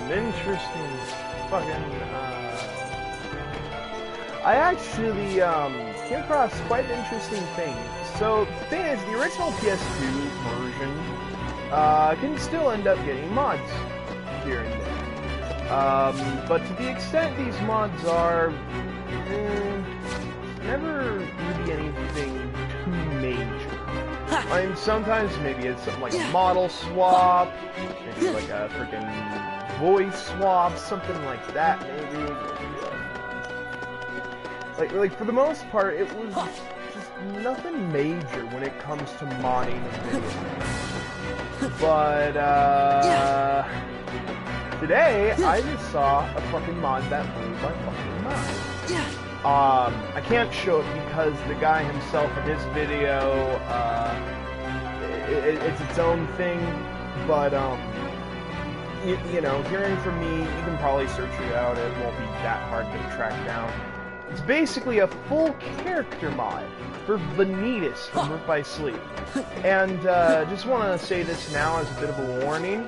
Interesting fucking, I actually, came across quite an interesting thing. So, the thing is, the original PS2 version, can still end up getting mods here and there. But to the extent these mods are, never really anything too major. I mean, sometimes maybe it's something like a model swap, maybe like a freaking voice swap, something like that, maybe. Like for the most part, it was just nothing major when it comes to modding a video. But, today, I just saw a fucking mod that blew my fucking mind. I can't show it because the guy himself in his video, it's its own thing, but, you know, hearing from me, you can probably search it out, it won't be that hard to track down. It's basically a full character mod for Vanitas from Birth by Sleep. And, just want to say this now as a bit of a warning.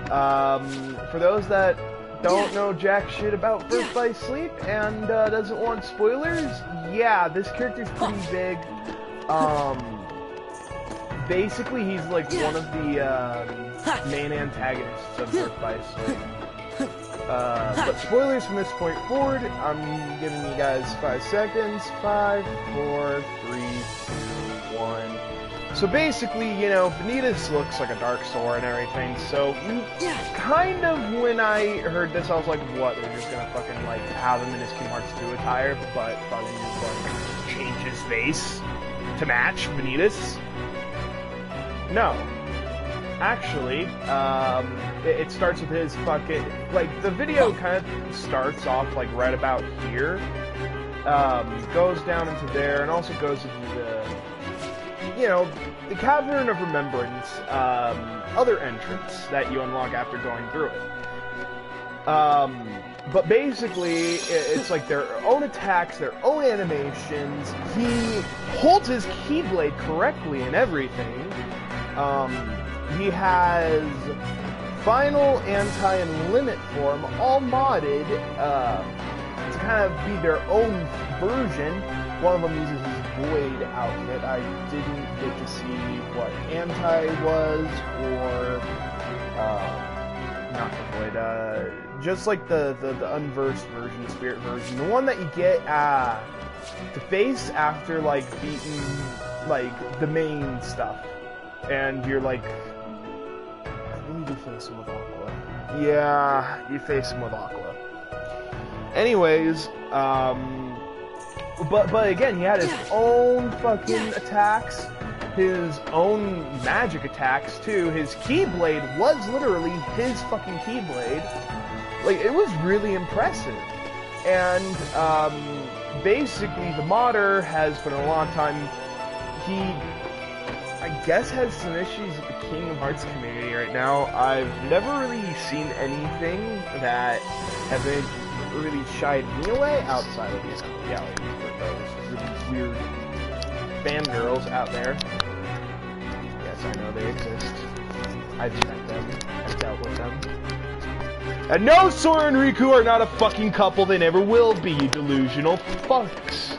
For those that don't know jack shit about Birth by Sleep and doesn't want spoilers, yeah, this character's pretty big. Basically, he's like one of the main antagonists of Birth by Sleep. But spoilers from this point forward, I'm giving you guys 5 seconds. 5, 4, 3, 2, 1. So basically, you know, Vanitas looks like a Dark Soul and everything, so kind of when I heard this, I was like, what, they're just gonna fucking, like, have him in his Kingdom Hearts 2 attire, but fucking just, like, change his face to match Vanitas? No. Actually, it starts with his fucking, like, the video kind of starts off, like, right about here, goes down into there, and also goes into the, you know, the Cavern of Remembrance, other entrance that you unlock after going through it. But basically, it's like their own attacks, their own animations. He holds his Keyblade correctly and everything. He has Final, Anti, and Limit form all modded to kind of be their own version. One of them uses his Void outfit. I didn't get to see what Anti was, or not the Void, just like the unversed version, Spirit version. The one that you get to face after, like, beating, like, the main stuff. And you're like, I think you face him with Aqua. Yeah, you face him with Aqua. Anyways, but again, he had his own fucking attacks, his own magic attacks too. His Keyblade was literally his fucking Keyblade. Like, it was really impressive. And basically, the modder has for a long time, he, I guess, has some issues with the Kingdom Hearts community right now. I've never really seen anything that has really shied me away outside of these galleries for those really weird fangirls out there. Yes, I know they exist. I've met them. I've dealt with them. And no, Sora and Riku are not a fucking couple. They never will be, you delusional fucks.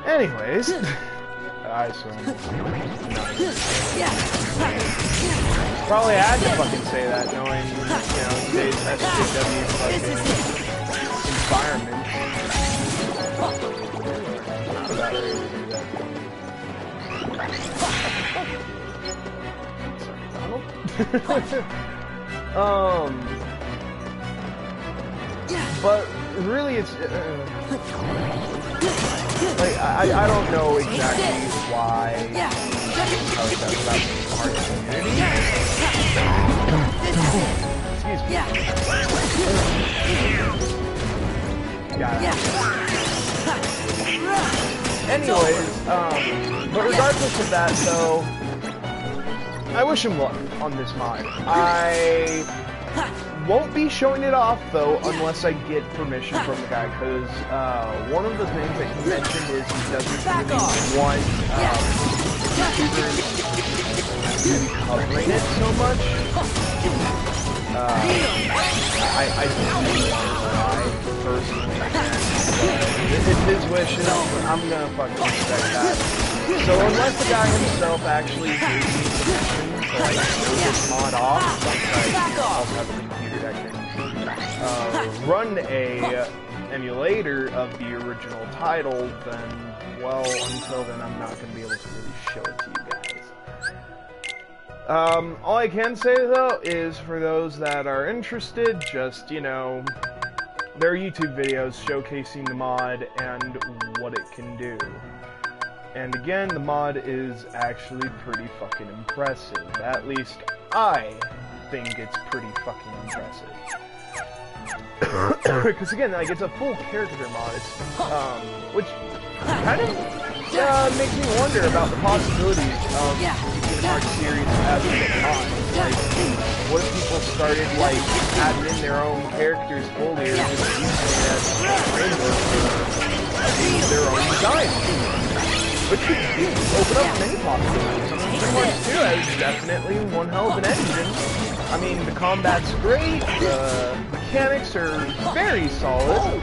Anyways, I assume. Probably had to fucking say that, knowing, you know, today's SJW fucking environment. Not about ready to do that. But really, it's like I don't know exactly why. I was talking about heart community. Excuse me. Anyways, but regardless of that, though, I wish him luck on this mod. won't be showing it off though unless I get permission from the guy, because one of the things that he mentioned is he doesn't really want YouTubers really covering it so much. I don't know why, personally. It's his wishes. I'm gonna fucking respect that. So unless the guy himself actually gives me permission to like show this mod off, I also have a computer that can run a emulator of the original title, then well, until then I'm not gonna be able to really show it to you guys. All I can say though is for those that are interested, just, you know, there are YouTube videos showcasing the mod and what it can do. And again, the mod is actually pretty fucking impressive. At least I think it's pretty fucking impressive. Because again, like, it's a full character mod, which kind of makes me wonder about the possibilities of the Kingdom Hearts series as a mod. Like, what if people started, like, adding in their own characters fully, or just using it as a framework for their own design? Which could open up many possibilities. Kingdom Hearts 2 is definitely one hell of an engine. I mean, the combat's great, the mechanics are very solid.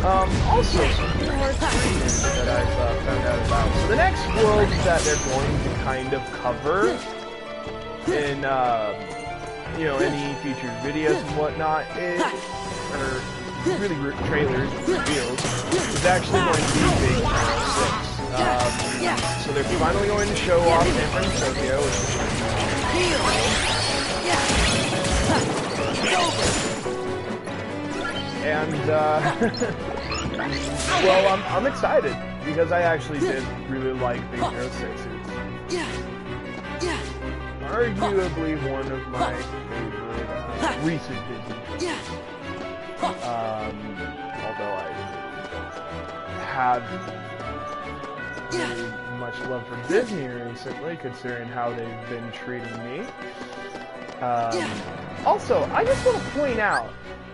Also, some Kingdom Hearts 3 news that I've found out about. So the next world that they're going to kind of cover in, you know, any featured videos and whatnot is, or really trailers, reveals, is actually going to be Big Hero 6. So they're finally going to show off San Francisco, which is and, well, I'm excited, because I actually did really like Big Hero 6. It's arguably one of my favorite recent Disney. Although I don't have really much love for Disney recently, considering how they've been treating me. Also, I just want to point out,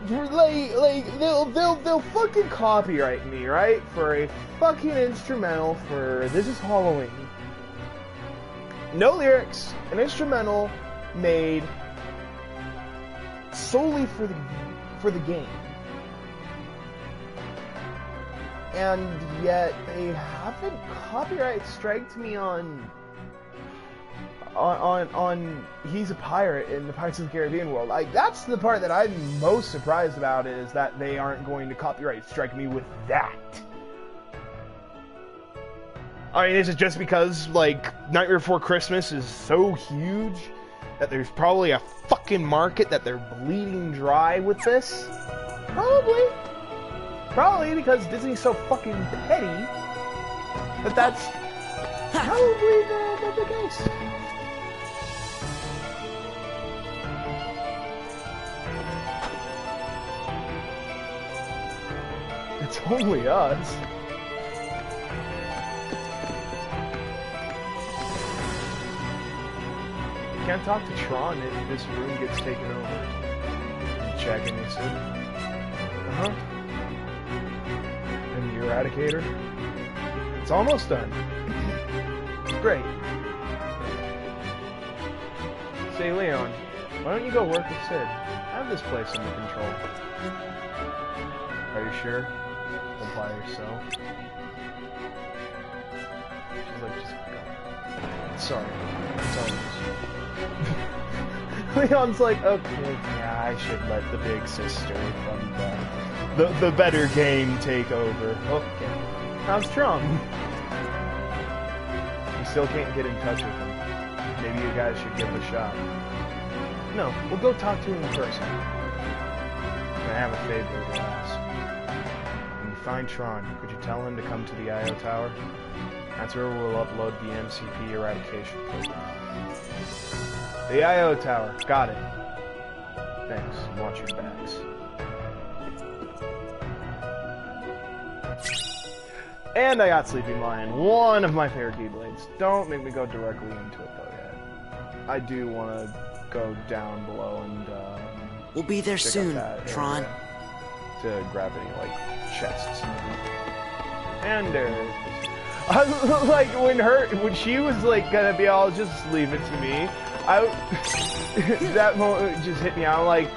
like they'll fucking copyright me, right, for a fucking instrumental for This Is Halloween. No lyrics, an instrumental made solely for the game. And yet they haven't copyright striked me on He's a Pirate in the Pirates of the Caribbean world. Like, that's the part that I'm most surprised about, is that they aren't going to copyright strike me with that. I mean, is it just because, like, Nightmare Before Christmas is so huge that there's probably a fucking market that they're bleeding dry with this? Probably. Probably because Disney's so fucking petty that that's probably the case. It's only us. Can't talk to Tron if this room gets taken over. Checking this in. Uh-huh. And the Eradicator. It's almost done. Great. Say, Leon, why don't you go work with Sid? Have this place under control. Are you sure? Don't by yourself. She's like, just go. Sorry. It's all Leon's like, okay, yeah, I should let the big sister from the better game take over. Okay. How's Tron? You still can't get in touch with him. Maybe you guys should give it a shot. No, we'll go talk to him in person. I have a favor to ask. When you find Tron, could you tell him to come to the IO Tower? That's where we'll upload the MCP eradication program. The IO Tower. Got it. Thanks. Watch your backs. And I got Sleeping Lion. One of my favorite Keyblades. Don't make me go directly into it though yet. I do want to go down below and we'll be there soon, Tron. To grab any like chests. And like when she was like gonna be all just leave it to me, that moment just hit me. I'm like,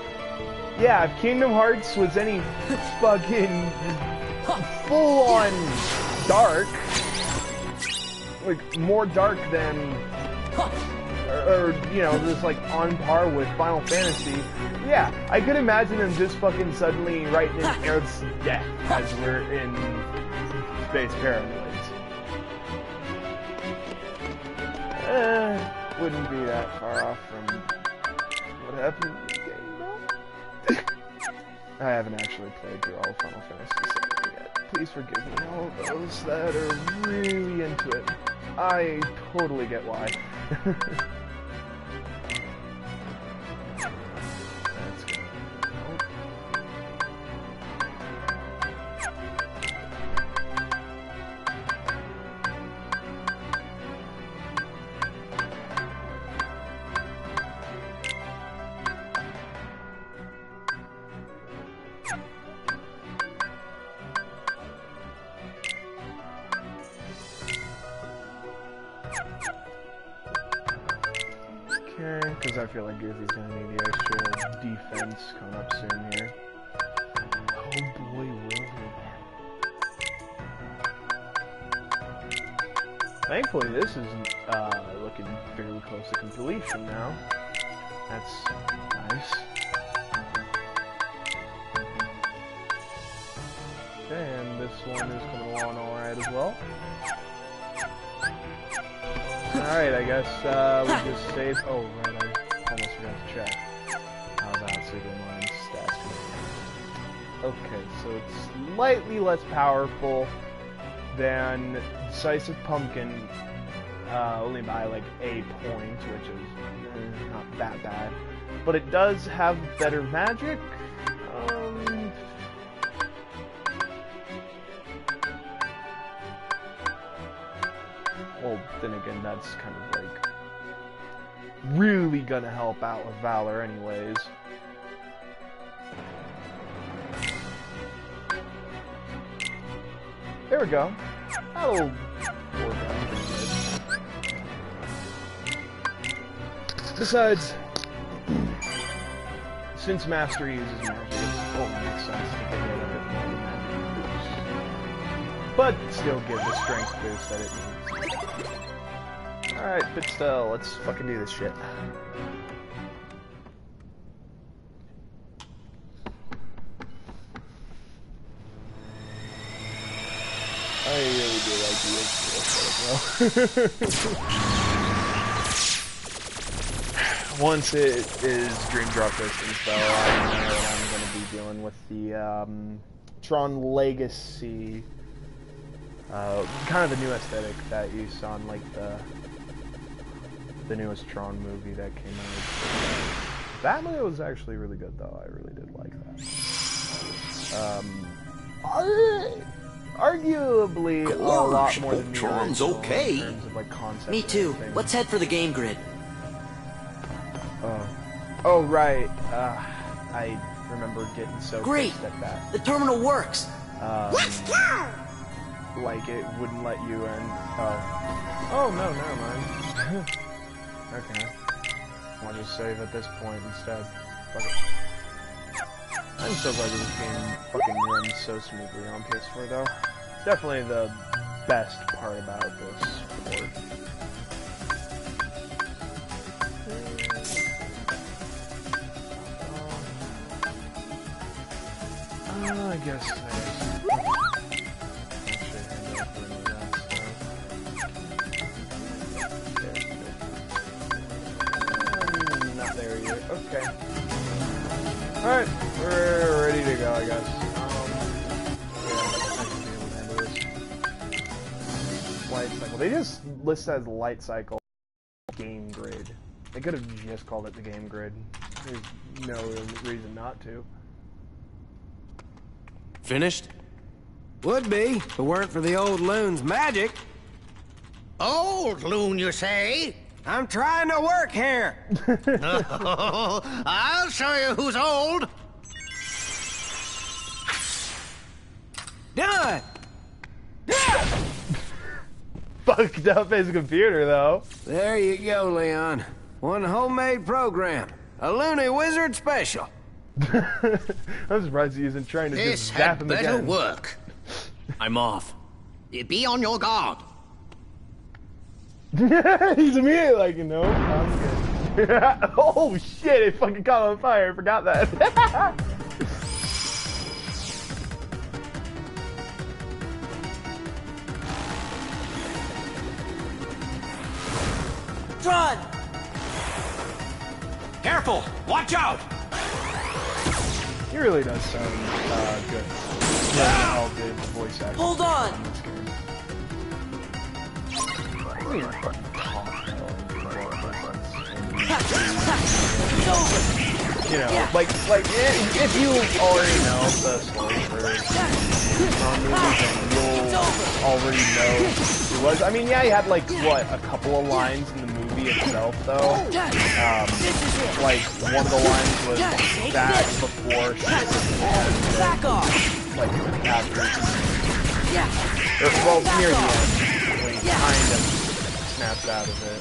yeah, if Kingdom Hearts was any fucking full on dark, like more dark than, or you know, just like on par with Final Fantasy, yeah, I could imagine them just fucking suddenly writing in Aerith's death as we're in Space Paranoids. Wouldn't be that far off from what happened in the game, though. I haven't actually played through all Final Fantasy VII yet. Please forgive me, all those that are really into it. I totally get why. That's good. Because I feel like Goofy's gonna need the extra defense coming up soon here. Oh boy, will he. Thankfully, this is looking fairly close to completion now. That's nice. Okay, and this one is coming along alright as well. Alright, I guess we just saved. Oh, right, I almost forgot to check how that Super Mind stats can. Okay, so it's slightly less powerful than Decisive Pumpkin, only by like a point, which is not that bad. But it does have better magic. Well, then again, that's kind of like really gonna help out with Valor anyways. There we go. That'll work out pretty good. Besides, since Master uses magic, it won't make sense to get rid of it more than magic boost. But still give the strength boost that it needs. Alright, but still, let's fucking do this shit. I really do like the extra though. Once it is Dream Drop distance though, I know what I'm going to be dealing with the Tron Legacy. Kind of the new aesthetic that you saw in like the newest Tron movie that came out. That movie was actually really good though. I really did like that. Arguably a lot more than Tron's okay. In terms of like concept. Me too. Let's head for the game grid. Oh right. I remember getting so pissed at that. The terminal works. Let's go. Like it wouldn't let you in. Oh no, never mind. Okay. I'll just save at this point instead. Fuck it. I'm so glad this game fucking runs so smoothly on PS4 though. Definitely the best part about this port. I guess not there yet. Okay. Alright, we're ready to go, I guess. Yeah, I should be able to handle this. Light cycle. They just list as light cycle game grid. They could have just called it the game grid. There's no reason not to. Finished? Would be, if it weren't for the old loon's magic. Old loon, you say? I'm trying to work here. I'll show you who's old. Done. Fucked up his computer, though. There you go, Leon. One homemade program. A Looney Wizard special. I'm surprised he isn't trying to This just zap had him better again. work. I'm off. Be on your guard. He's immediately like, no, I'm good. Oh shit, it fucking caught on fire. I forgot that. Tron! Careful! Watch out! He really does sound good. Yeah, all good voice acting. Hold on! It's over! You know, like if you already know the story for movies, then you'll already know who it was. I mean, yeah, he had like what, a couple of lines in the movie itself, though. Like one of the lines was back before shit was Back off! like after, Yeah! or well near the end when he kind of snaps out of it.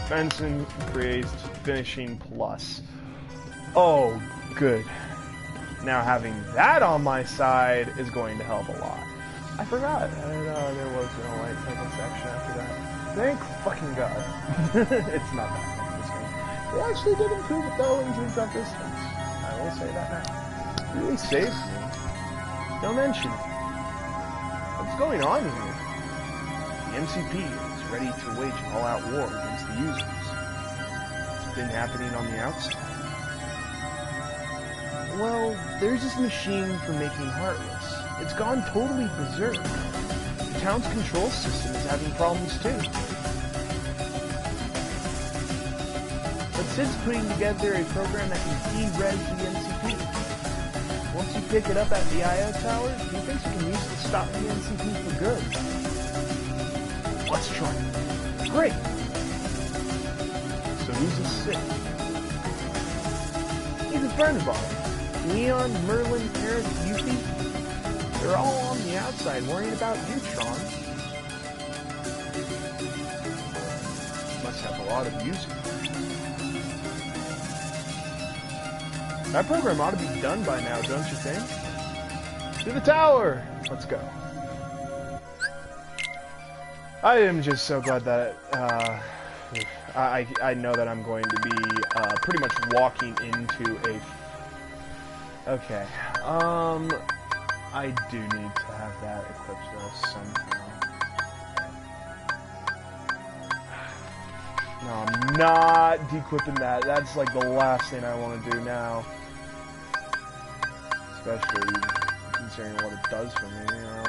Benson praised finishing plus. Oh, good. Now having that on my side is going to help a lot. I forgot there was no light cycle section after that. Thank fucking God. It's not that bad this game. They actually did improve it though in Dreams of Distance. I will say that now. It really saves me. No mention. What's going on here? The MCP is ready to wage an all-out war against the users. It's been happening on the outside. Well, there's this machine for making Heartless. It's gone totally berserk. The town's control system is having problems too. But Sid's putting together a program that can de-res the MCP. Once you pick it up at the IO tower, he thinks you can use it to stop the MCP for good. Let's try it. Great! So who's this Sid? He's a friend of ours. Leon, Merlin, Paris, Yuffie, they're all on the outside worrying about you, Tron. Must have a lot of users. That program ought to be done by now, don't you think? To the tower! Let's go. I am just so glad that, I know that I'm going to be, pretty much walking into a... Okay, I do need to have that equipped though somehow. No, I'm not dequipping that. That's like the last thing I want to do now. Especially considering what it does for me, you know?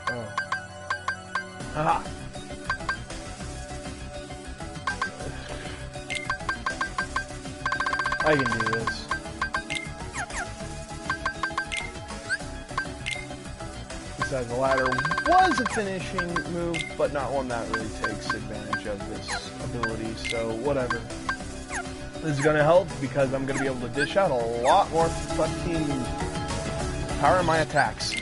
Oh. Haha! I can do this. Besides, the ladder was a finishing move, but not one that really takes advantage of this ability, so whatever. This is gonna help because I'm gonna be able to dish out a lot more fucking power in my attacks.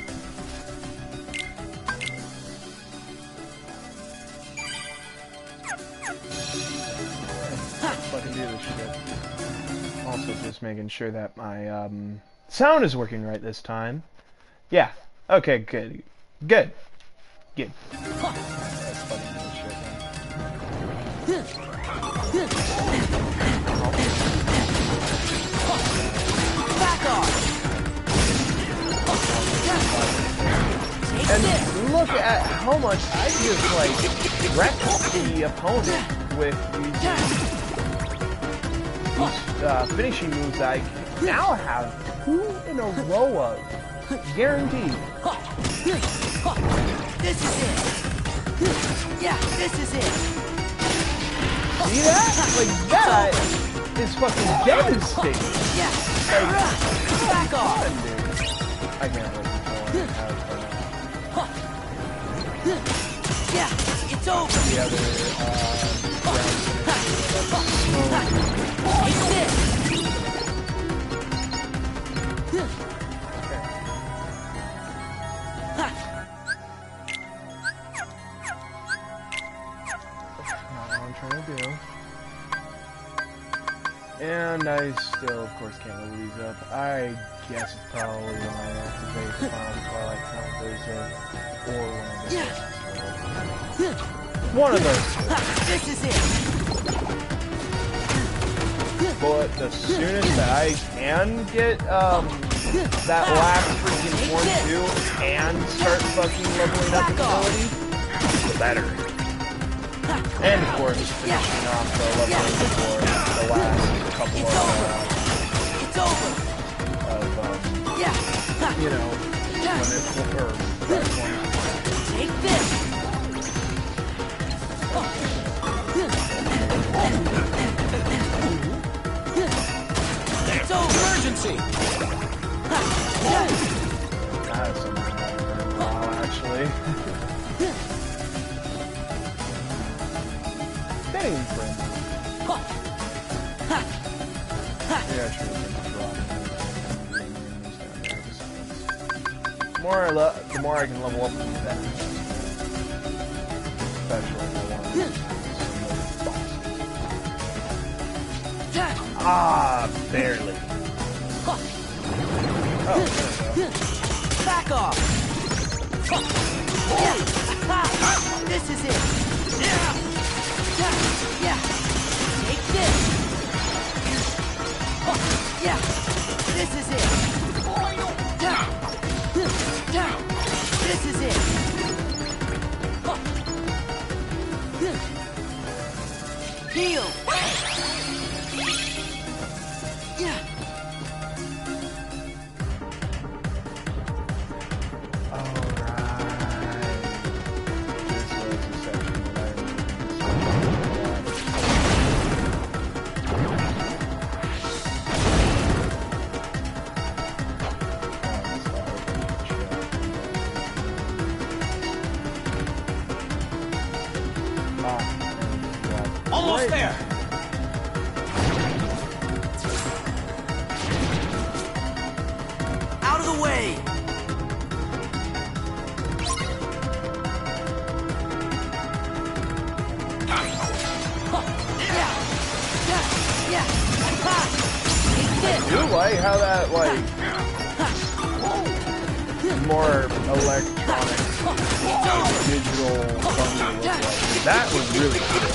Fucking do this shit. Also just making sure that my sound is working right this time. Yeah. Okay, good. Good. Good. That's fucking bullshit, Back off! And look at how much I just like wrecked the opponent with these finishing moves I now have 2 in a row of. Guaranteed. This is it! Yeah, this is it! See that? Like, that is fucking devastating. Yeah! Like, Back off! dude. I can't wait until I have Yeah, it's over. The other Take this. Not what I'm trying to do. And I still, of course, can't level these up. I guess it's probably when I activate Twilight Conversion or when I get one of those. This is it. But the soonest that I can get that last freaking form 2 and start fucking leveling up ability, the better. And of course, finishing off the leveling for the last couple of you know, Take this. It's over. Emergency. That's something actually. Dang, friend. Yeah, sure. The more I can level up, the better. Especially if I want. Ah, barely. Oh, there we go. Back off. This is it. Yeah. Take this. Yeah. This is it. This is it. Heal. Yeah. Almost there. Out of the way. I do like how that, like, more electronic, digital bundle looks like. That was really good.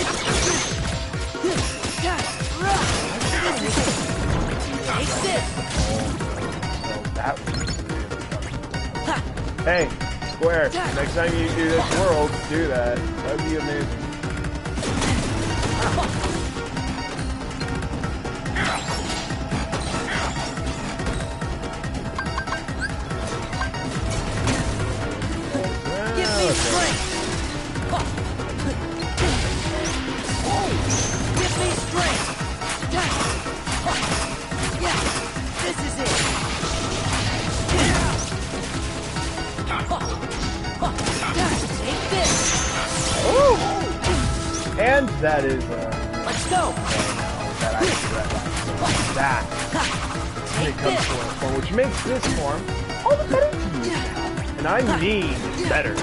That was hey, Square, next time you do this world, do that. That would be amazing. Give me strength. Give me strength. Yeah, this is it. Take this. Ooh. And that is Let's go. that when it comes to a form, which makes this form all the better to use. And I mean better.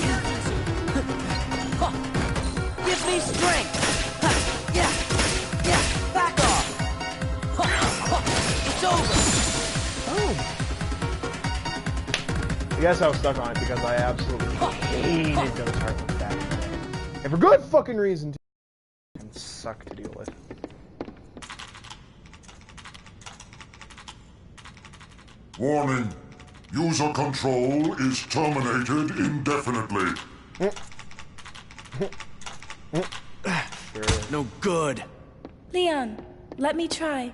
Give me strength. Yeah. Back off. It's over. Oh. I guess I was stuck on it because I absolutely hated those heartless back in the day. And for good fucking reason too. And suck to deal with. Warning. User control is terminated indefinitely. No good. Leon, let me try.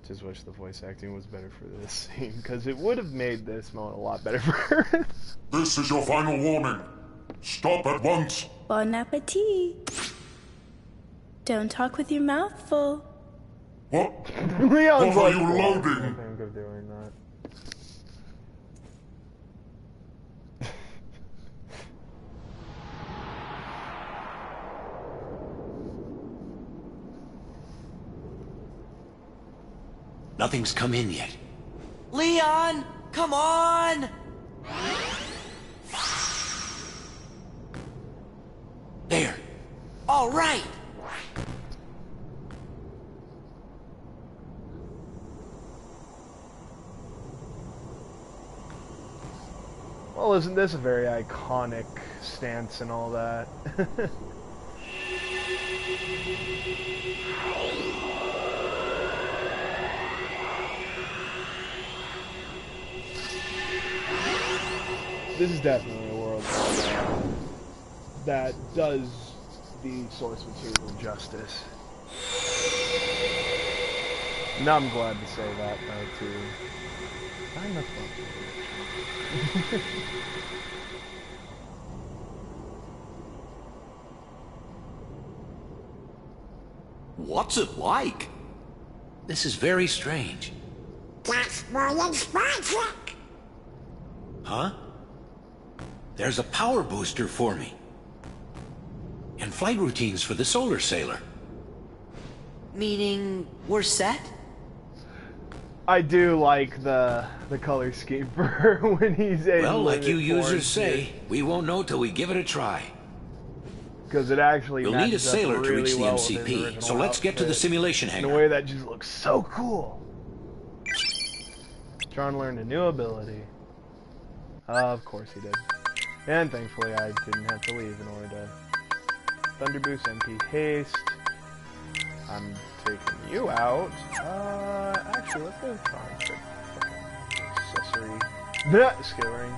Just wish the voice acting was better for this scene, because it would have made this mode a lot better for her. This is your final warning. Stop at once. Bon appetit. Don't talk with your mouth full. What? Leon's What are like, you "Oh, loading?" I think of doing that. Nothing's come in yet. Leon, come on! There. All right. Well, isn't this a very iconic stance and all that? This is definitely a world that does the source material justice. And I'm glad to say that, though, too. I'm a fucking What's it like? This is very strange. That's more expensive. Huh? There's a power booster for me. And flight routines for the solar sailor. Meaning we're set? I do like the color scheme for when he's able Well, like you users forms say, we won't know till we give it a try. because it actually You'll need a matches up sailor to really reach the well with his MCP, original so let's get to the outfit simulation in a hangar. way that just looks so cool. John learned a new ability. Of course he did. And thankfully I didn't have to leave in order to Thunder Boost, MP Haste. I'm taking you out. Actually, let's go try accessory. Skill ring.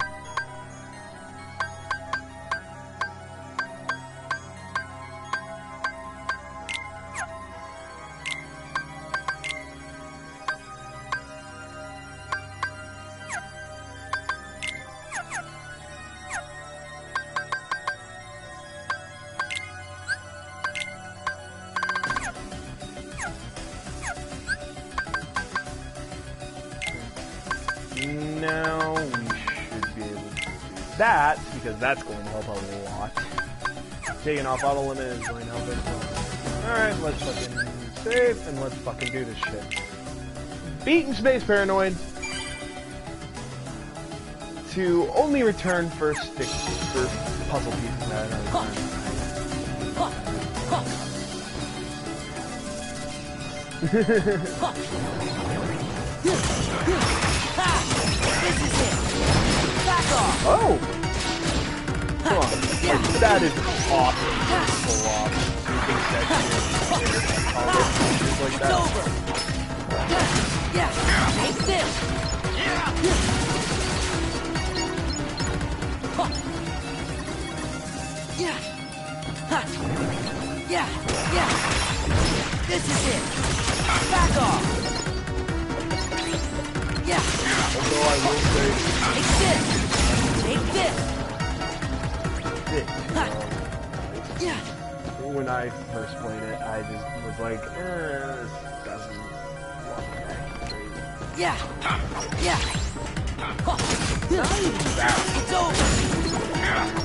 Now we should be able to do that, because that's going to help a lot. Taking off auto limit is going to help as well. Alright, let's fucking save, and let's fucking do this shit. Beaten Space Paranoid to only return for puzzle pieces that I This is it. Back off. Oh! Come on. Like, that is awesome. Pull off. Sweeping section. Just like It's that. over. Yeah. Take this. Yeah. Yeah. Yeah. This is it. Back off. Yeah. Although I will say Take this. Take this. Yeah. when I first played it, I just was like, this doesn't look that great. Yeah. Yeah. Not even that. It's over.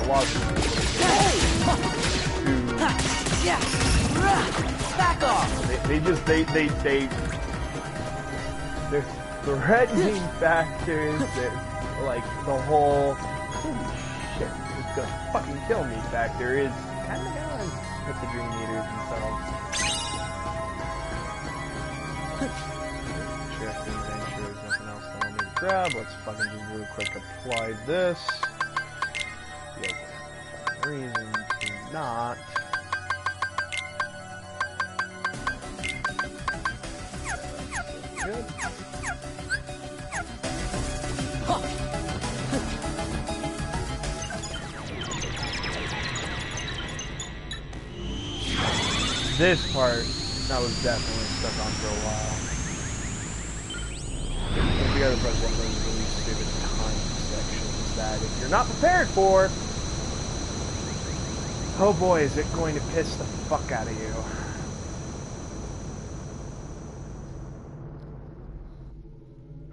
A lot of Yeah. Back off. the threatening factor is that, like, the whole, holy shit, it's gonna fucking kill me factor is kind of gonna hit the Dream Eaters themselves. Check and make sure there's nothing else that I need to grab. Let's fucking just real quick apply this. Yep. Reason to not. Good. This part, I was definitely stuck on for a while. If you gotta press one of those really stupid time sections that if you're not prepared for, oh boy, is it going to piss the fuck out of you.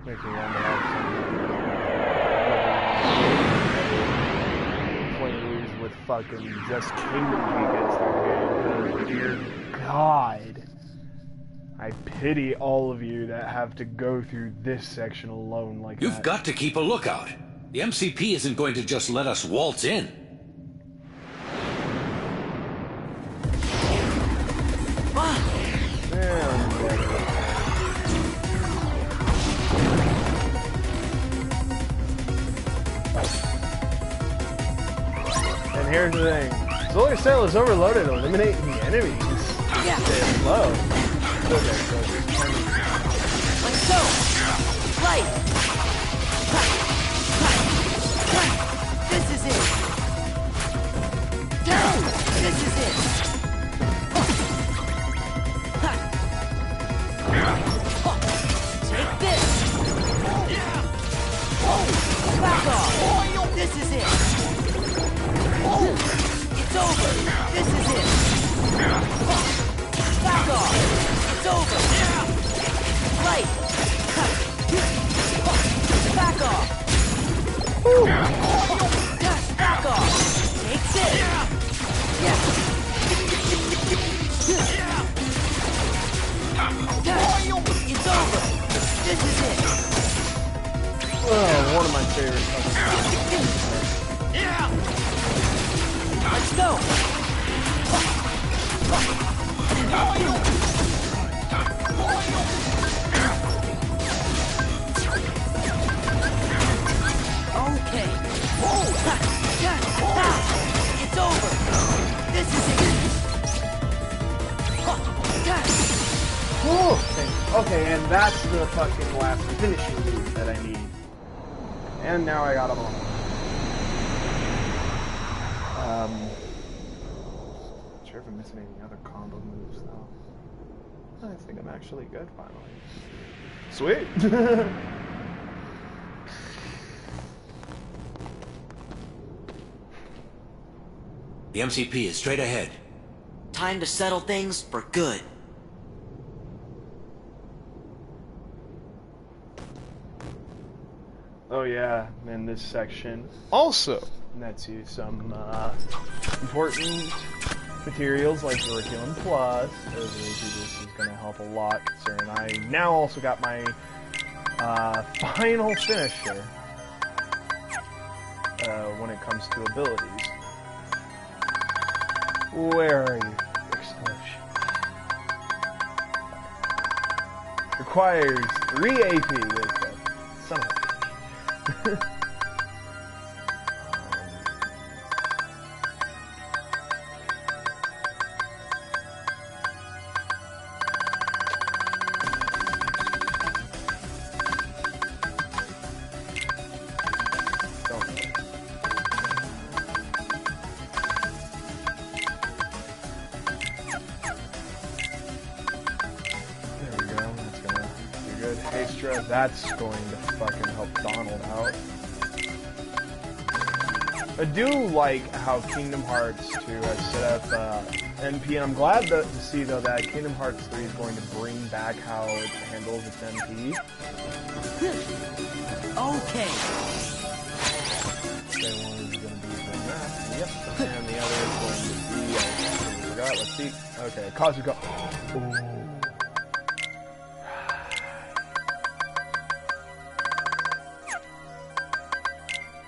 Makes me wonder how players with fucking just Kingdom Key gets through the game. Dear God. I pity all of you that have to go through this section alone like You've that. got to keep a lookout. The MCP isn't going to just let us waltz in. And here's the thing. Solar Sail is overloaded, eliminating the enemies. Yeah. Stay low. Okay, so Let's go! Light! This is it! This is it! Take this! Back off! This is it! It's over! This is it! Back off! It's over! Light! Back off! Back off! Take this! It's over! This is it! oh, one of my favorite Let's go! Okay. It's over. This is it. Okay, and that's the fucking last finishing move that I need. And now I got them all. Not sure if I'm missing any other combo moves though. I think I'm actually good finally. Sweet! The MCP is straight ahead. Time to settle things for good. Oh yeah, in this section also nets you some important materials like Verculum Plus. This is going to help a lot considering I now also got my final finisher when it comes to abilities. Where are you, Explosion? Requires 3 AP. Son of a bitch. That's going to fucking help Donald out. I do like how Kingdom Hearts 2 has set up MP, and I'm glad to see though that Kingdom Hearts 3 is going to bring back how it handles its MP. Okay. One is going to be the map. Yep. And the other is going to be, I forgot, let's see. Okay, Kazuka. Ooh.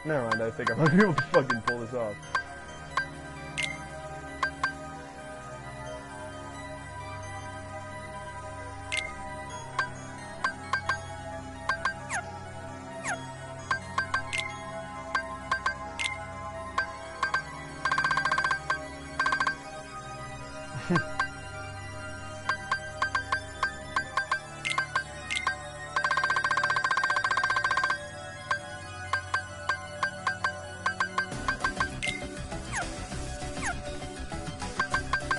Never mind, I think I might be able to fucking pull this off.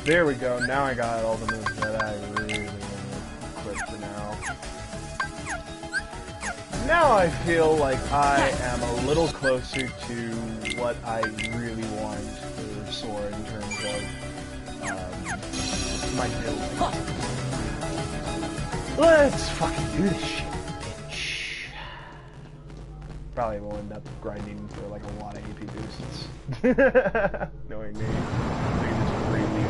There we go, now I got all the moves that I really want to equip for now. Now I feel like I am a little closer to what I really want for Sora in terms of my build. Let's fucking do this shit, bitch. Probably will end up grinding for like a lot of AP boosts. Knowing me. I just really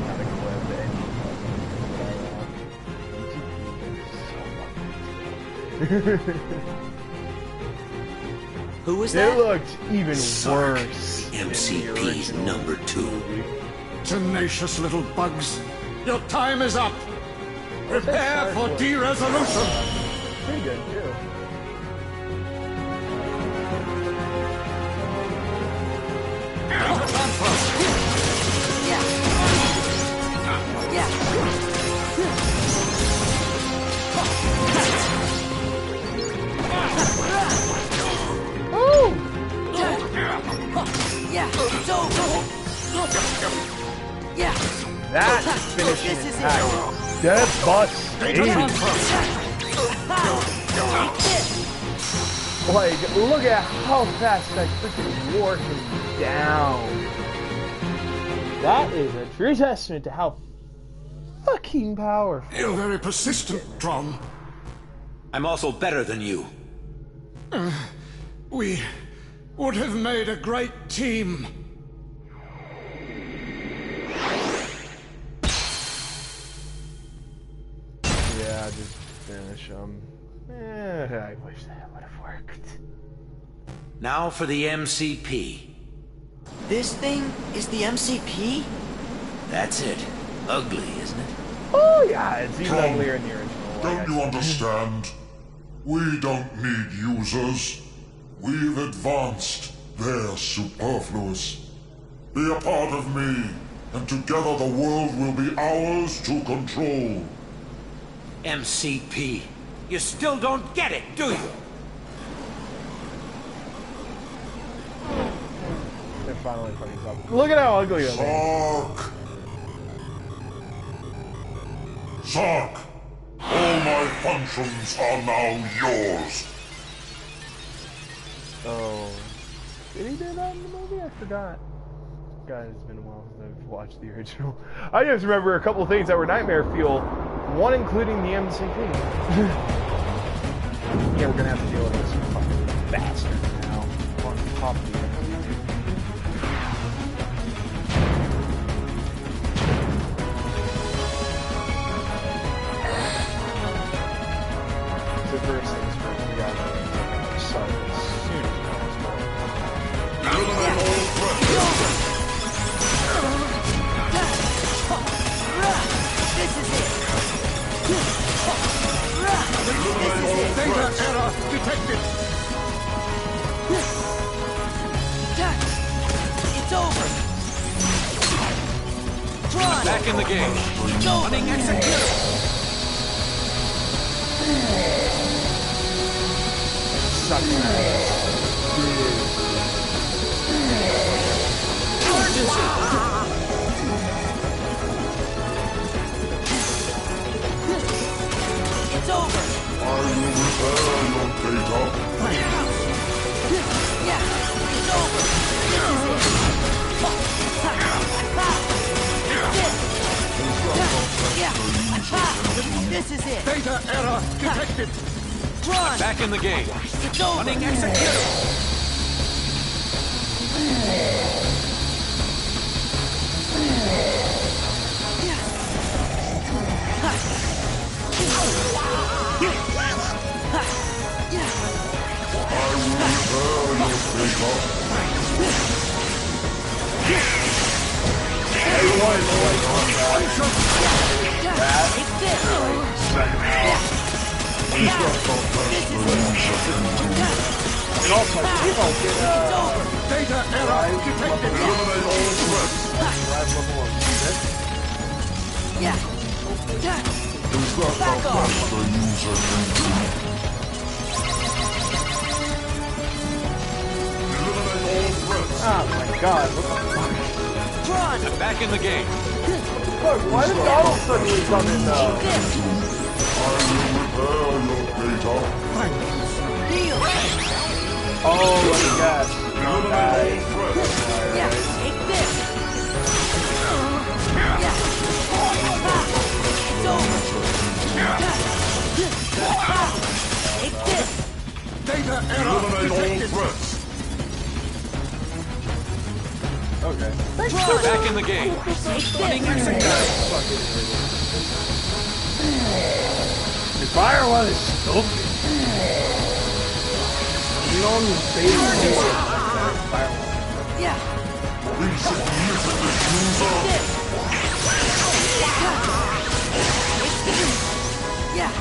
not equip any Who was It that? looked even Sark, worse. the in the MCP's original number 2. movie. Tenacious little bugs. Your time is up. Prepare for de-resolution. Pretty good too. Yeah. Yeah. Yeah. It's over. Yeah. That finishing This is it. attack. Devastation. Like, look at how fast that freaking wore him down. That is a true testament to how fucking powerful. You're very persistent, Tron. I'm also better than you. We would have made a great team. Yeah, just finish him. I wish that would have worked. Now for the MCP. This thing is the MCP? That's it. Ugly, isn't it? Oh yeah, it's even Tom, uglier in the original. Don't you understand? We don't need users. We've advanced. They're superfluous. Be a part of me, and together the world will be ours to control. MCP. You still don't get it, do you? They're finally fucking something. Look at how ugly they are. Sark! Sark! All my functions are now yours. Oh. Did he do that in the movie? I forgot. God, it's been a while since I've watched the original. I just remember a couple of things that were nightmare fuel. One including the MCP. Yeah, we're gonna have to deal with this fucking bastard now. On top of the MCP. The first things first, we gotta go and start as soon as possible. This is it. Data error detected. It's over. Tron. Back in the game. It's over. Running execute. It's over. I will repair your data. Yeah. It's over. This is it. Data error detected. Tron. Back in the game. It's over. Running execute. Data error detected. Back off. Oh my god, what the Tron. Back in the game. fuck? Why did Donald suddenly come in though? Deal. Oh my god. Nice. Yeah. Take this. Yeah. It's over. Take this. Data error detected. Okay. Tron. Back in the game. Take Running this. execute. It's Firewall is stupid. Long baby. Firewall. Yeah. Insignificant user! Yeah.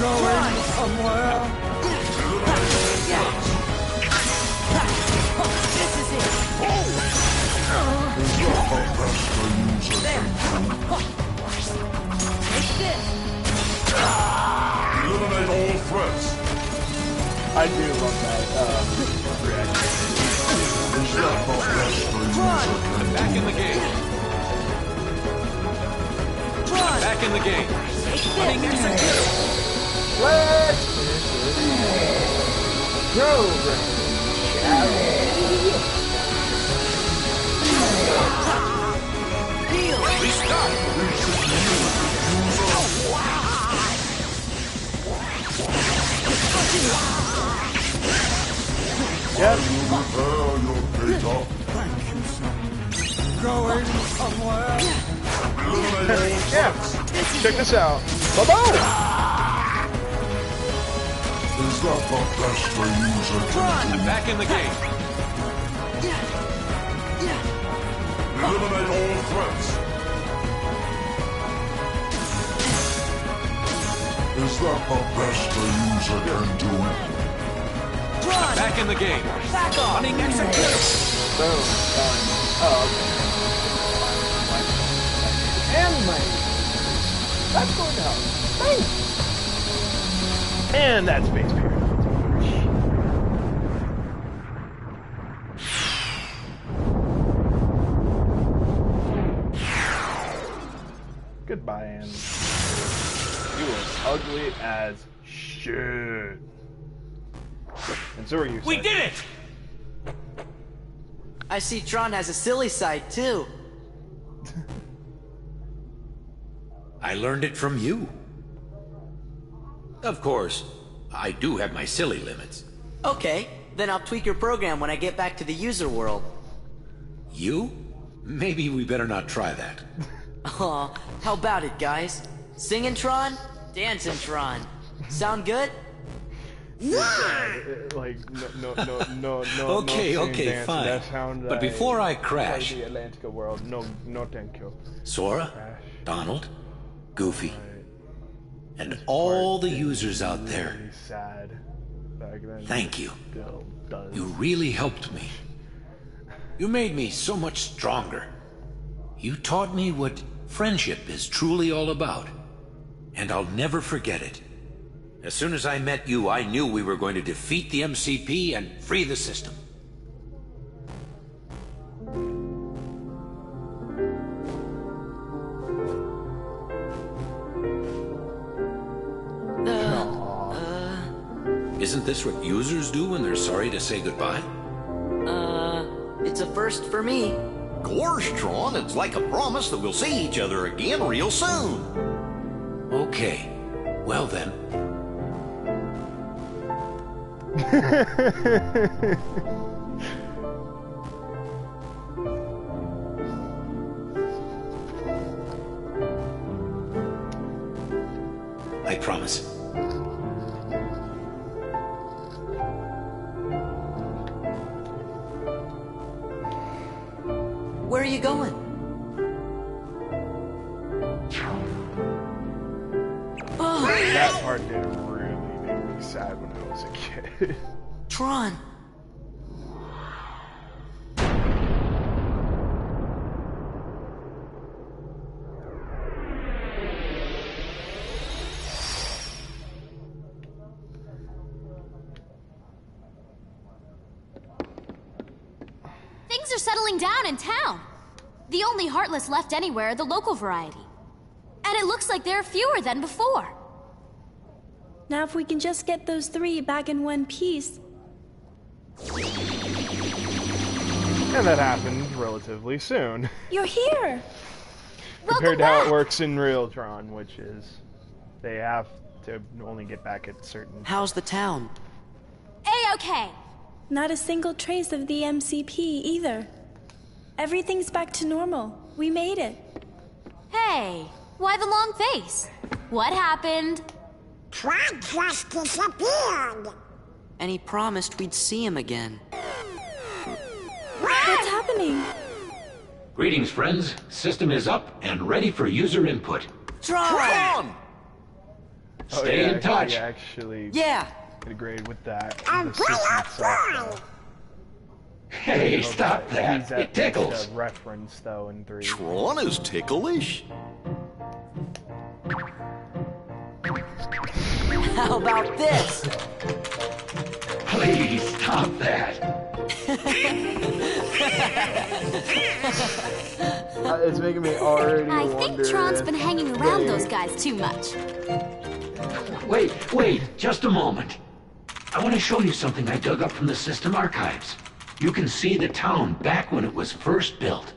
Going somewhere. This is it. There. Take this. Eliminate all threats! I do love that reaction. I'm back in the game. I'm back in the game. Running execute. Let's go. Restart. Yep. Going somewhere. Yeah. Check this out. Bye-bye. Is that the best the user can I'm back in the game. eliminate all threats? Is that the best the user can do? I'm back in the game. Back off. Running execute. Boom. Done. Oh, okay. And my... That's going to help. Thanks. And that's Space Pyramid. Goodbye, Anne. You are ugly as shit. And so are you. We Seth. did it! I see Tron has a silly side too. I learned it from you. Of course, I do have my silly limits. Okay, then I'll tweak your program when I get back to the user world. You? Maybe we better not try that. Aw, how about it, guys? Singing Tron, dancing Tron. Sound good? Like no. Okay, no okay, dance. fine. That sound But before I crash- the Atlantica world. No, thank you. Sora, Crash. Donald, Goofy, and all the users out there, Really sad. Back then. thank you. Still does. You really helped me. You made me so much stronger. You taught me what friendship is truly all about. And I'll never forget it. As soon as I met you, I knew we were going to defeat the MCP and free the system. Isn't this what users do when they're sorry to say goodbye? It's a first for me. Gosh, Tron, it's like a promise that we'll see each other again real soon. Okay. Well then. I promise. Where are you going? That part did really make me sad when I was a kid. Tron. Things are settling down in town. The only Heartless left anywhere are the local variety. And it looks like there are fewer than before. Now if we can just get those 3 back in one piece. And that happened relatively soon. You're here! Compared to Welcome how it back. works in Real Tron, which is they have to only get back at certain... How's the town? A-okay. Not a single trace of the MCP either. Everything's back to normal. We made it. Hey, why the long face? What happened? Tron just disappeared. And he promised we'd see him again. What's happening? Greetings, friends. System is up and ready for user input. Tron! Stay in touch. Actually, Yeah! integrated with that. I'm the system itself, though. Hey, stop He's that. at It least tickles. a reference, though, in 3. Tron is ticklish? How about this? Please stop that. It's making me already I wonder think Tron's been if hanging around they- those guys too much. Wait, just a moment. I want to show you something I dug up from the system archives. You can see the town back when it was first built.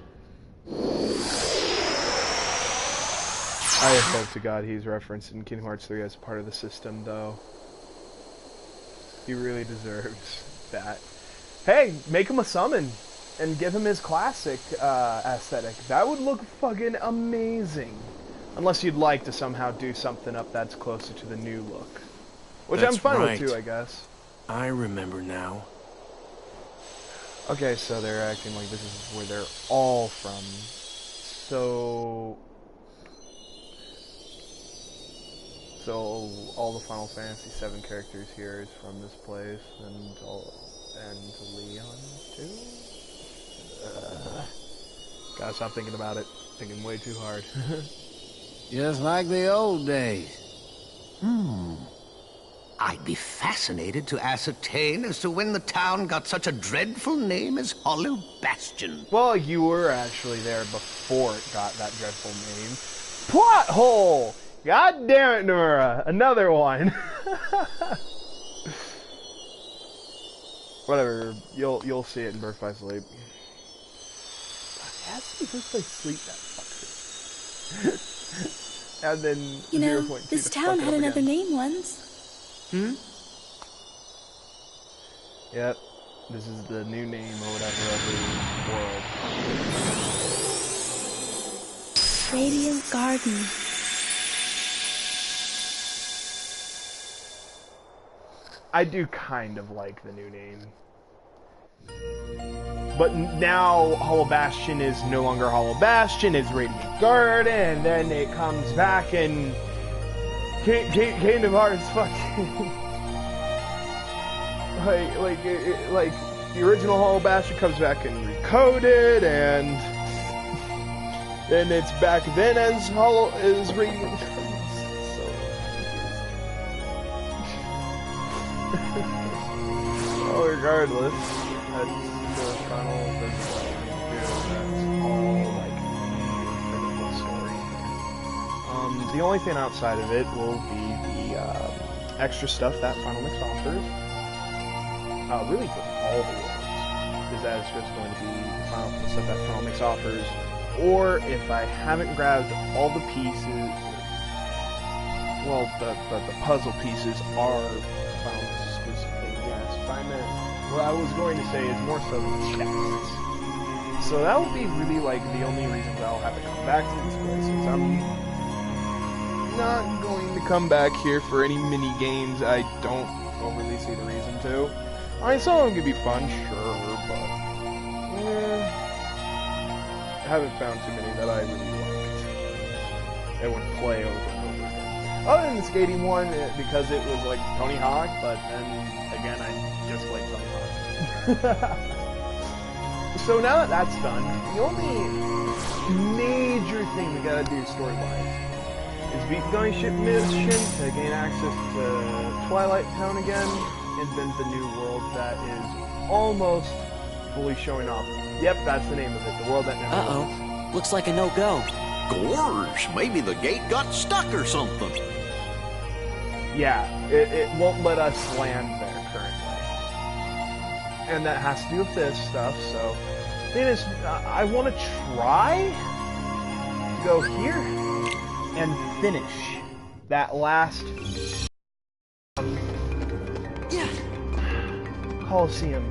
I hope to God he's referenced in Kingdom Hearts 3 as part of the system, though. He really deserves that. Hey, make him a summon and give him his classic aesthetic. That would look fucking amazing. Unless you'd like to somehow do something up that's closer to the new look. Which That's I'm fine right. with too, I guess. I remember now. Okay, so they're acting like this is where they're all from. So all the Final Fantasy VII characters here is from this place, and Leon too. Gotta stop thinking about it. Thinking way too hard. Just like the old days. I'd be fascinated to ascertain as to when the town got such a dreadful name as Hollow Bastion. Well, you were actually there before it got that dreadful name. Plot hole! God damn it, Nora! Another one. Whatever. You'll see it in Birth by Sleep. It has to be Birth by Sleep, that fucker. And then You know, 0.2 this to town fuck it had up another again. name once. Yep. This is the new name or whatever of the world. Radiant Garden. I do kind of like the new name. But now Hollow Bastion is no longer Hollow Bastion, it's Radiant Garden, and then it comes back and Kingdom Hearts fucking like the original Hollow Bastion comes back and recoded, and then it's back then as Radiant Garden. Well, regardless, that's the final that's all like critical story. The only thing outside of it will be the extra stuff that Final Mix offers. Really for all the worlds, is that it's just going to be the stuff that Final Mix offers. Or if I haven't grabbed all the pieces, well, the puzzle pieces are Final Mix exclusive. What I was going to say is more so the chests. So that would be really like the only reasons I'll have to come back to these places. I'm not going to come back here for any mini games. I don't overly see the reason to. I mean, some of them could be fun, sure, but I haven't found too many that I really liked. I wouldn't play over and over again. Other than the skating one, because it was like Tony Hawk, but then again, I just like Tony Hawk. So now that that's done, the only major thing we gotta do story-wise is beat the gunny ship mission to gain access to Twilight Town again, and then the new world that is almost fully showing off. Yep, that's the name of it, the world that never was. Looks like a no-go. Gorge, maybe the gate got stuck or something. Yeah, it won't let us land there currently. And that has to do with this stuff, so it is, I want to try to go here and finish that last Coliseum.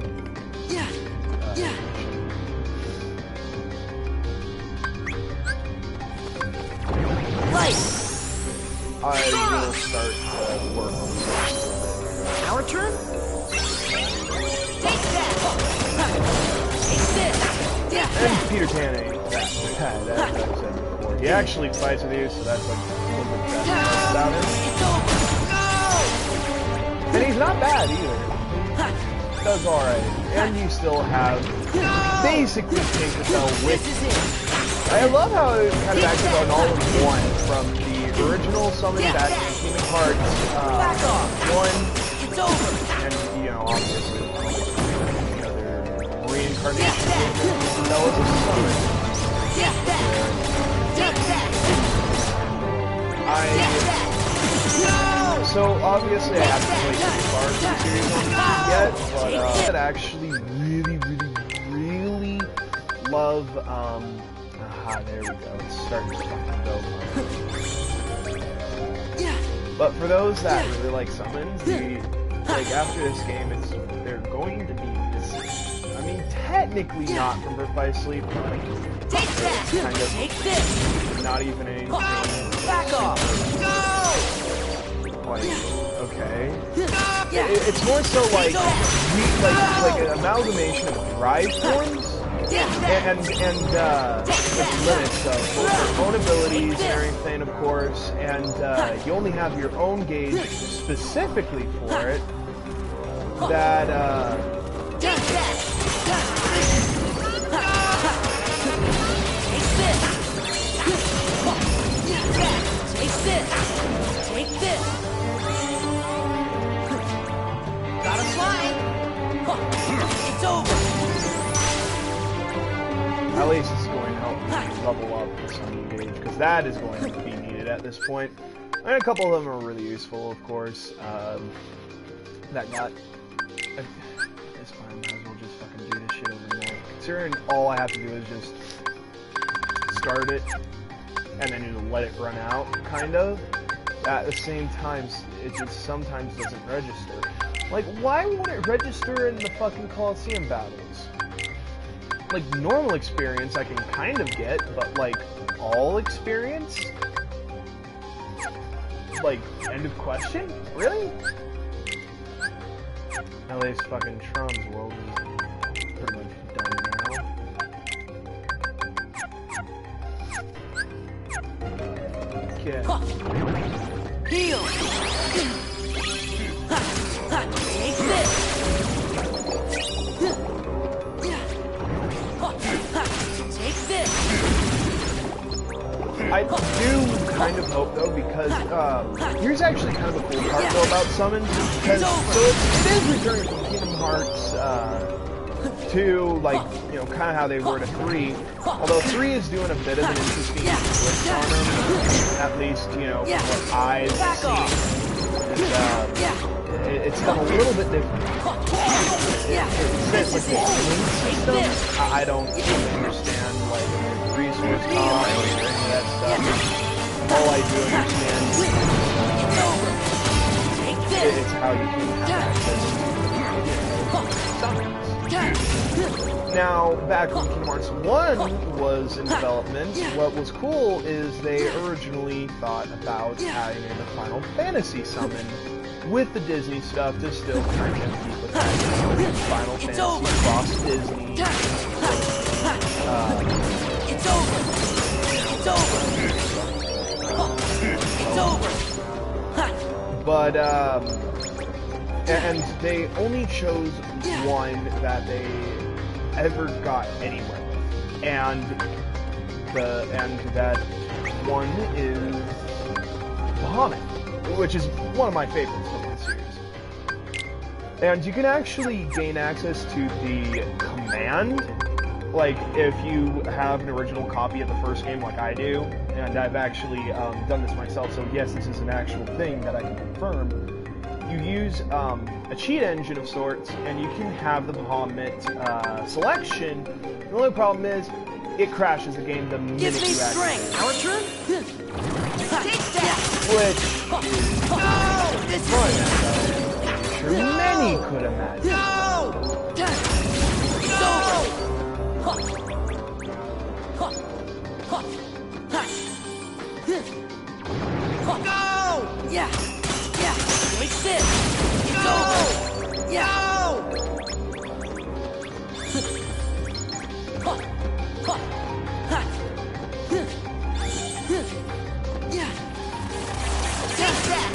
I will start to work on this. Our turn? Take that! Take this! And Peter Pan ain't that bad, as I've said before. He actually fights with you, so that's like a little bit better about him. And he's not bad either. He does alright. And you still have basically Tinkerbell with you. I love how it kind of acts on all in one, from the original summon back to Kingdom Hearts 1, It's over! and, you know, obviously, the other reincarnation that was a summon. So obviously I haven't played too far into the series on yet, but I actually really love, there we go, it's starting to fucking go. But for those that really like summons, like after this game, they're going to be this, I mean, technically not from Birth by Sleep, but it's kind of not even anything. Back off! Go! Like, okay. It's more so like like an amalgamation of drive forms and with limits of your own abilities and everything, of course, and you only have your own gauge specifically for it. That Take this! Gotta slide! It's over! at least it's going to help me level up the Sun gauge, because that is going to be needed at this point. And a couple of them are really useful, of course. That got... It's fine, might as well just fucking do this shit over there. Considering all I have to do is just start it, and then you let it run out, kind of. At the same time, it just sometimes doesn't register. Like, why won't it register in the fucking Coliseum battles? Like, normal experience I can kind of get, but like, all experience? Like, end of question? Really? At least fucking Tron's world is pretty much done now. Okay. Heal! Take this! Take this! I do kind of hope though, because here's actually kind of a cool part though about summons, because so it is returning from Kingdom Hearts 2, like, you know, kind of how they were to 3. Although 3 is doing a bit of an interesting twist on them, at least, you know, from what I've seen. And, it's done a little bit different. It says like the link system, I don't understand like the resource cost or any of that stuff. All I do understand is how you can access summons. Now, back when Kingdom Hearts 1 was in development, what was cool is they originally thought about adding in a Final Fantasy summon with the Disney stuff to still kind of keep with that, you know, Final Fantasy cross Disney. It's over! It's over! It's over! But, and they only chose one that they ever got anywhere. And that one is Bahamut, which is one of my favorites of the series. And you can actually gain access to the command, like if you have an original copy of the first game like I do, and I've actually done this myself, so yes, this is an actual thing that I can confirm. You use a cheat engine of sorts, and you can have the Bahamut selection. The only problem is, it crashes the game the minute you activate it. Strength! Our turn? Take that! Which is fun, I'm sure many could imagine. No! It's over! Go! Yeah. Yeah. Like this. It's over. Yeah. Yeah. Take that.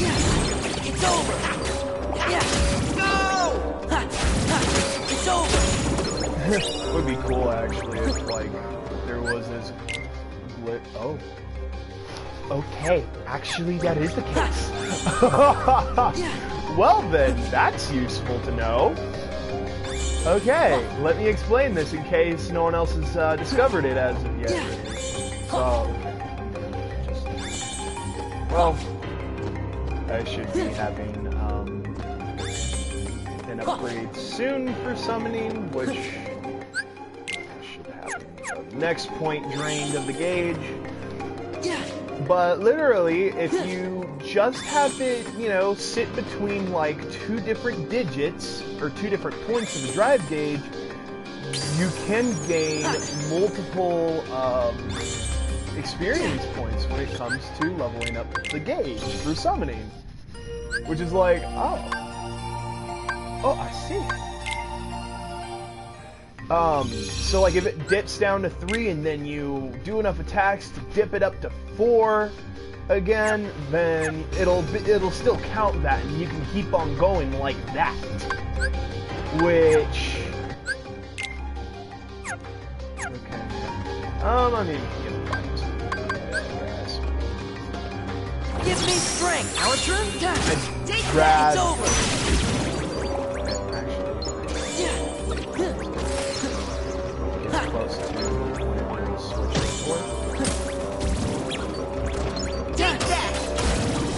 Yeah. It's over. Yeah. No. It's over. Would be cool actually if like there was this oh. Okay, actually that is the case. Well then, that's useful to know. Okay, let me explain this in case no one else has discovered it as of yet. So, well, I should be having an upgrade soon for summoning, which should happen. Next point drained of the gauge. But literally, if you just have it, you know, sit between like 2 different digits or 2 different points of the drive gauge, you can gain multiple experience points when it comes to leveling up the gauge through summoning. Which is like, oh, I see. So like if it dips down to 3 and then you do enough attacks to dip it up to 4 again, then it'll still count that and you can keep on going like that. Which... Okay. I mean, Give me strength. Our turn? Take that. It's over. Close to when switching forward. Take that!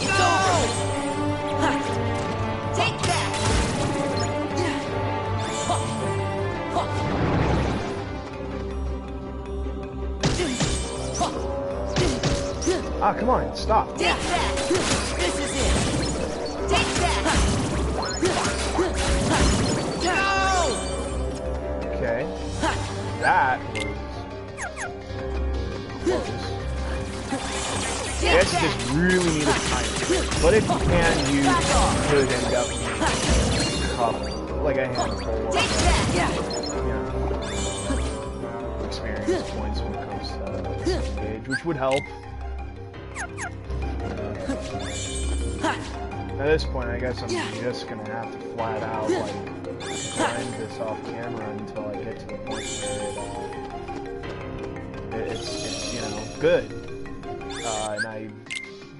It's over! Take that! Ah, come on, stop. Take that! This is it! Take that! No! Okay. That was close. This just really needed time. But if you can, you could end up with like a handful of experience points when it comes to this gauge, which would help. At this point, I guess I'm just gonna have to flat out like grind this off camera until I get to the point where it's you know, good. And I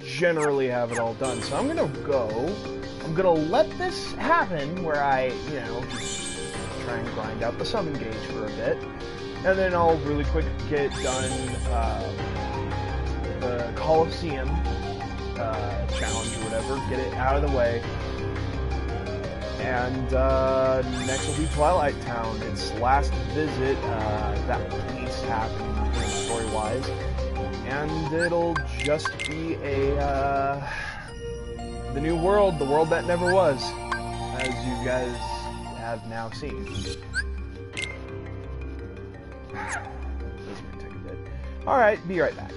generally have it all done. So I'm gonna let this happen where I, you know, just try and grind out the summon gauge for a bit. And then I'll really quick get done the Colosseum challenge or whatever, get it out of the way. And next will be Twilight Town. Its last visit, that piece happened story-wise. And it'll just be the new world, the world that never was, as you guys have now seen. This might take a bit. Alright, be right back.